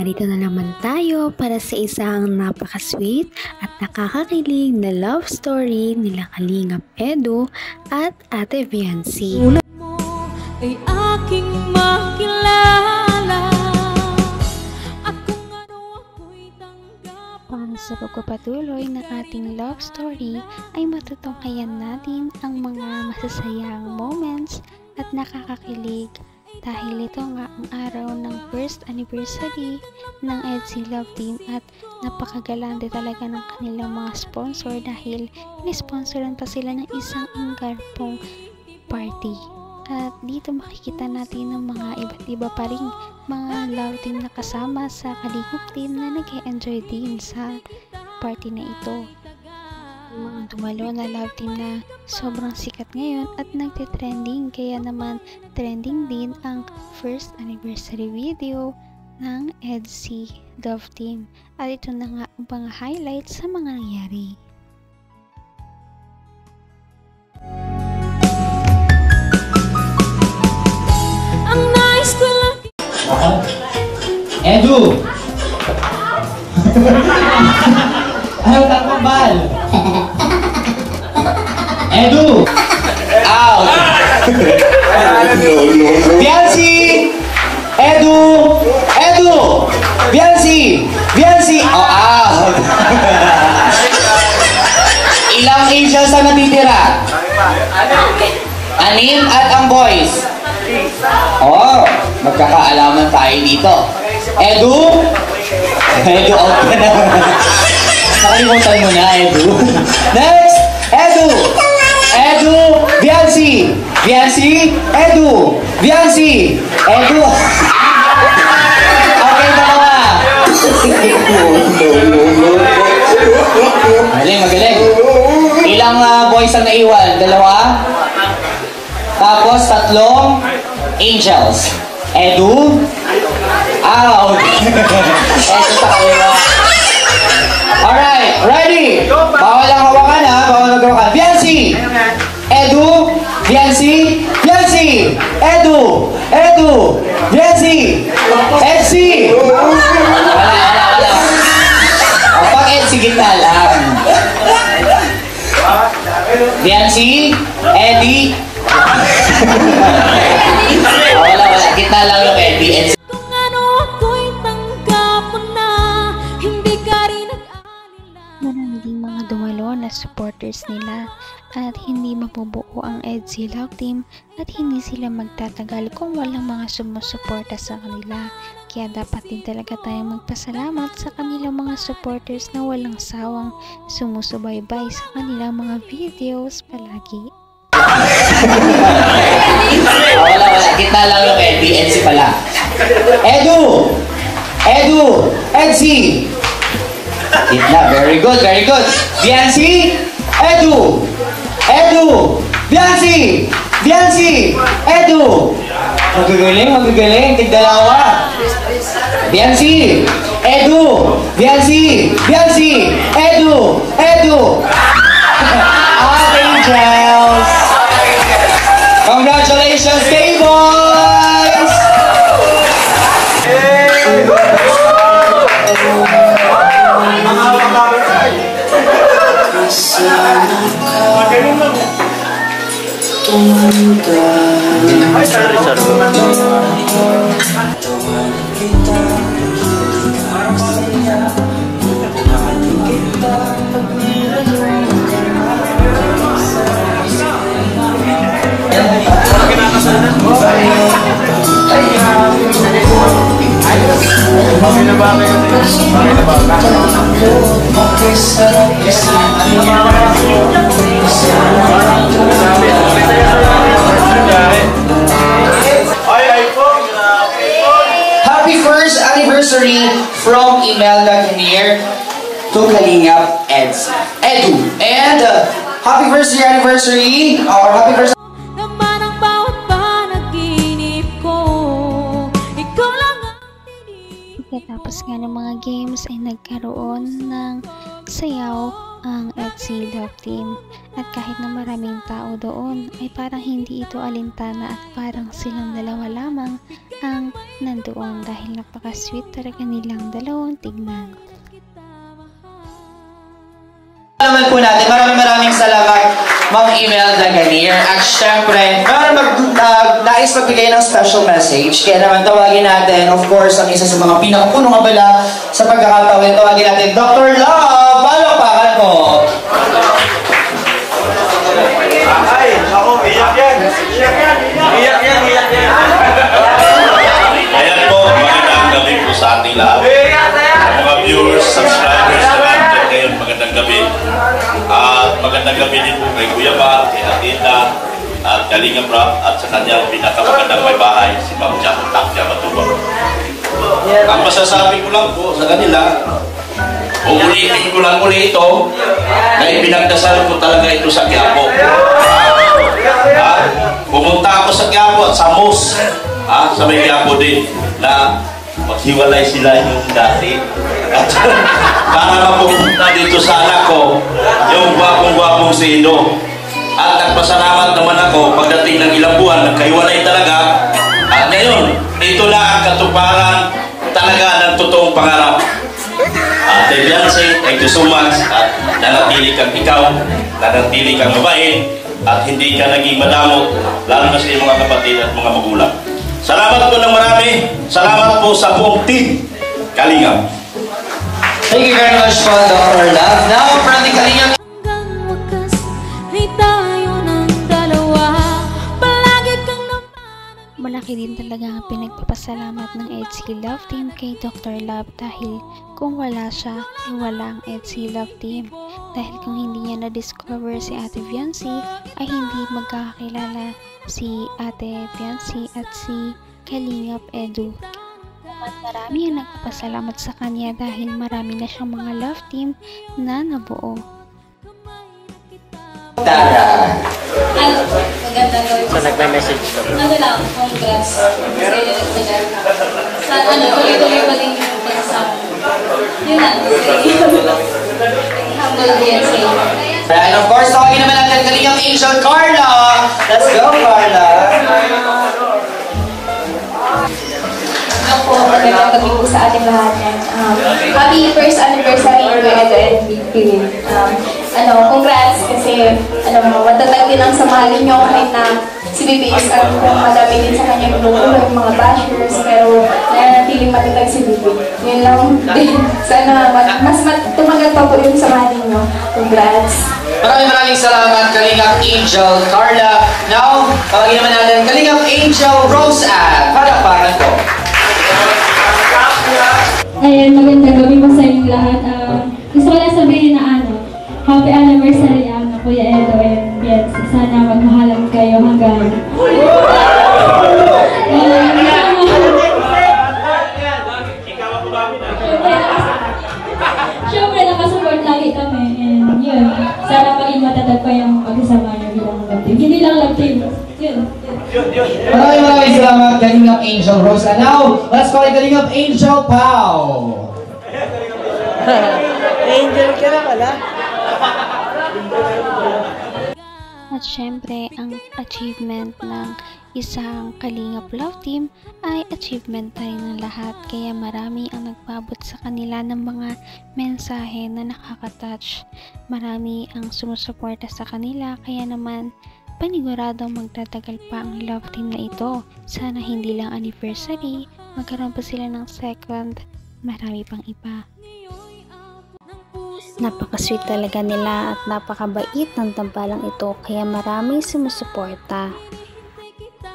narito na naman tayo para sa isang napaka-sweet at nakakakilig na love story nila Kalingap Edu at Ate Viancy. Tulad mo ay aking makilala at kung ano ako'y tanggap. Para sa pagpapatuloy ng ating love story ay matutunghayan natin ang mga masasayang moments at nakakakilig. Dahil ito nga ang araw ng first anniversary ng EDSI Love Team at napakagalante talaga ng kanilang mga sponsor dahil nisponsoran pa sila ng isang garpong party. At dito makikita natin ng mga iba't iba pa rin mga love team na kasama sa Kalingap team na nag-enjoy din sa party na ito. Mga dumalo na love team na sobrang sikat ngayon at nagtitrending, kaya naman trending din ang first anniversary video ng EDSI Love Team. At ito na nga ang mga highlights sa mga nangyari. Ang nais ko lang Edu! Ayaw takong bal! Edu! Out! Viancy! Edu! Edu! Viancy! Viancy! Oh, out! Ilang angels ang natitira? Anim at ang boys? Oh, magkakaalaman tayo dito. Edu? Edu, out ka na. Nakalimutan mo na, Edu. Next! Edu! Edu! Viancy! Viancy! Edu! Viancy! Edu! Okay, dalawa. Magaling, magaling. Ilang boys ang naiwan? Dalawa? Tapos, tatlong angels. Edu? Out! Edu sa kanila. Alright, ready? Bawal ang hawakan ha, bawal nag-hawakan. Viancy! Edu! Viancy! Viancy! Edu! Edu! Viancy! Edsi! Wala. O, pag Edsi, gitna lang. Viancy! Eddie! Wala. Gitna lang yung Eddie. Edsi. kung ano ako'y tanggap mo na, hindi ka rin nag-alala. Marami ding mga dumalo na supporters nila at hindi mabubuo ang EDSI Love Team at hindi sila magtatagal kung walang mga sumusuporta sa kanila. Kaya dapat din talaga tayong magpasalamat sa kanilang mga supporters na walang sawang sumusubaybay sa kanilang mga videos palagi. Wala. Kita lang yung Eddie. Edsi pala. Edu! Edu! Edsi! Gitna. Very good, very good. Viancy! Edu! Edu! Viancy! Viancy! Edu! Magagaling. Tigdalawa. Viancy! Edu! Viancy! Viancy! Edu! Edu! Angels! Congratulations, K-Boys! Happy first anniversary from Imelda Kinnear to Kalingap Edu. And happy first year anniversary or happy first Naman ang bawat panaginip ko, ikaw lang ang tinig. Pagkatapos nga ng mga games ay nagkaroon ng sayaw ang EDSI Love Team. At kahit na maraming tao doon, ay parang hindi ito alintana at parang silang dalawa lamang ang nandoon dahil napaka-sweet talaga nilang dalawang tignan. Naman po natin, maraming salamat Ma'am Imelda Ganier. At syempre, nais magbigay ng special message. Kaya naman tawagin natin, of course, ang isa sa mga pinakapunong abala sa pagkakataon. Tawagin natin, Dr. Love! Palakpakan po! Ay, ako, iyak yan! Iyak yan! Ayan po, magandang gabi po sa ating lahat. Sa mga viewers, subscribers na nandun ngayon, magandang gabi. At magandang gabi din po kay Kuya Ba, kay Atinda, at Kalingap Rap, at sa kanyang pinakamagandang may bahay, si Ma'am Jack Takya Matubang. Ang masasabi ko lang po sa kanila, uulitin ko lang uli ito, na ipinagdasal ko talaga ito sa Quiapo. Pumunta ako sa Quiapo at sa MUS, sa may Quiapo din, na maghiwalay sila yung dati. At para mapupunta dito sa anak ko, yung gwapong-gwapong si Ido. At nagpasalamat naman ako pagdating ng ilang buwan, nagkahiwalay talaga. At ngayon, ito na ang katuparan talaga ng totoong pangarap. At Beyonce, thank you so much. At nanatili kang ikaw, nanatili kang mabait, at hindi ka naging madamot, lalo na sa iyong mga kapatid at mga magulang. Salamat po ng marami. Salamat po sa buong team Kalingap. Thank you very much po, Dr. Love. Now, from the Kalingap Hanggang wakas ay tayo ng dalawa. Palagi kang naman. Malaki din talaga ang pinagpapasalamat ng EDSI Love Team kay Dr. Love dahil kung wala siya, ay wala ang EDSI Love Team. Dahil kung hindi niya na-discover si Ate Beyonce, ay hindi magkakakilala si Ate Beyonce at si Kalingap Edu. At marami ang nagpapasalamat sa kanya dahil marami na siyang mga love team na nabuo. Tara. Maganda gawin. So, nagme-message ko. Lang, congrats. Sa tuloy-tuloy pa din yung pagsasama. Yun lang. Humble BNC. And of course, tawagin naman natin Kalingap Angel Carla. Let's go, Carla. Ako, magandang gabi po sa ating lahat. Happy first anniversary to Edo and Big. Congrats kasi matatag din ang samahan ninyo kahit na si BBS kung madami din sa kanya magugulo yung mga bashers pero nanatiling matatag si BB. Yun lang din. Sana mas tumagal pa po yung samahan ninyo. Congrats! Maraming salamat, Kalingap Angel Carla. Now, tawagin naman natin Kalingap Angel Rose Ann. Palakpakan po. Ayan, magandang gabi po sa inyong lahat. Gusto ko lang sabihin na happy anniversary Kuya Edo and Beyonce. Sana magmahalan kayo hanggang... Siyempre, nakasupport lagi kami. And yun, sana maging matatag pa yung pag-isama niyo bilang love team. Hindi lang love team. Yun. Maraming salamat, Kalingap Angel Rose. And now, let's call it Kalingap Angel Pao. Angel ka na pala. At syempre, ang achievement ng isang Kalingap Love Team ay achievement na rin ng lahat. Kaya marami ang nagpabot sa kanila ng mga mensahe na nakaka-touch. Marami ang sumusuporta sa kanila, kaya naman paniguradong magtatagal pa ang love team na ito. Sana hindi lang anniversary, magkaroon pa sila ng second, marami pang iba. Napaka-sweet talaga nila at napakabait ng tambalang ito, kaya maraming sumusuporta.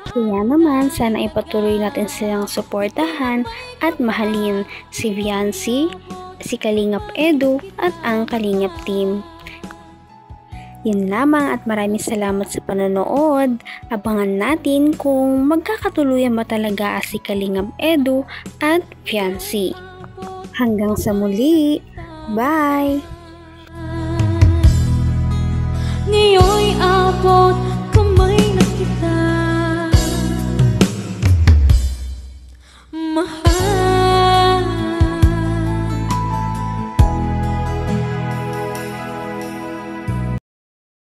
Kaya naman, sana ipatuloy natin silang suportahan at mahalin si Beyonce, si Kalingap Edu at ang Kalingap Team. Yun lamang at maraming salamat sa panonood. Abangan natin kung magkakatuluyan ba talaga si Kalingap Edu at Beyonce. Hanggang sa muli! Bye! Ngayon'y abot